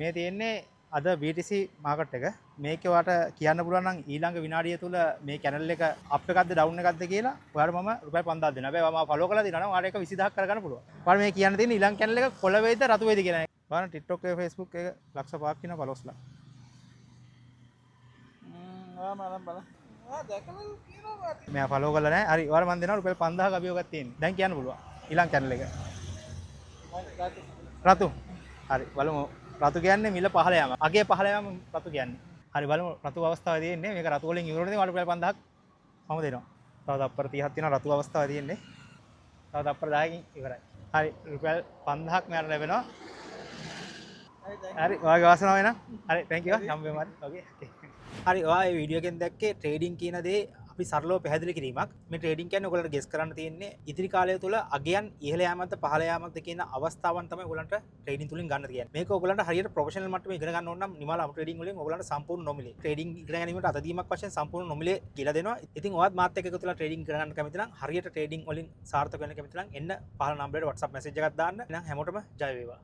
මේ තියෙන්නේ අද BTC මාකට් එක. මේකේ වාට කියන්න පුළුවන් නම් ඊළඟ විනාඩිය තුල මේ channel එක අප් එකක්ද down එකක්ද කියලා ඔයාලට මම රුපියල් 5000 දෙනවා. හැබැයි මම follow කරලා දිනවා නම් ඔයාලට ඒක 20000ක් කරගන්න පුළුවන්. ඔයාලට මේ කියන්න තියෙන්නේ ඊළඟ channel එක කොළ වේද රතු වේද කියන එක. ඔයාලට TikTok එක Facebook එක ලක්ෂ 5ක් කියන followers ලා. ඔයා බලන්න. දැකලා කියනවා. මම follow කරලා නැහැ. හරි. ඔයාලා මම දෙනවා රුපියල් 5000ක් අභියෝගයක් තියෙනවා. දැන් කියන්න පුළුවන්. ඊළඟ channel එක. රතු. හරි. බලමු. රතු කියන්නේ මිල 15 යාම. අගේ 15 යාම රතු කියන්නේ. හරි බලමු රතු අවස්ථාවේ තියෙන්නේ. මේක රතු වලින් ඉවරනේ මට රුපියල් 5000ක් මම දෙනවා. තව තප්පර 30ක් තියෙනවා රතු අවස්ථාවේ තියෙන්නේ. තව තප්පර 10කින් ඉවරයි. හරි රුපියල් 5000ක් මෙයාට ලැබෙනවා. හරි ඔයාගේ වාසනාව වෙනවා. හරි thank you. හම්බ වෙමු හරි. ඕකේ. හරි ඔයා මේ වීඩියෝ එකෙන් දැක්කේ ට්‍රේඩින් කියන දේ අපි සරලව පැහැදිලි කිරීමක්. මේ ට්‍රේඩින් කියන්නේ ඔයගොල්ලන්ට ගෙස් කරන්න තියෙන්නේ ඉදිරි කාලය තුල අගයන් ඉහළ යාමක්ද පහළ යාමක්ද කියන අවස්ථාවන් තමයි ඔයගොල්ලන්ට ට්‍රේඩින් තුලින් ගන්න තියෙන්නේ. මේක ඔයගොල්ලන්ට හරියට ප්‍රොෆෙෂනල් මට්ටමේ ඉගෙන ගන්න ඕන නම් නිමාල අප ට්‍රේඩින් වලින් ඔයගොල්ලන්ට සම්පූර්ණ නොමිලේ ට්‍රේඩින් ඉගෙන ගැනීමට අතදීමක් වශයෙන් සම්පූර්ණ නොමිලේ කියලා දෙනවා. ඉතින් ඔයත් මාත් එක්ක එකතු වෙලා ට්‍රේඩින් ඉගෙන ගන්න කැමති නම් හරියට ට්‍රේඩින් වලින් සාර්ථක වෙන්න කැමති නම් එන්න පහළ නම්බරයට WhatsApp මැසේජ් එකක් දාන්න. එහෙනම් හැමෝටම ජය වේවා.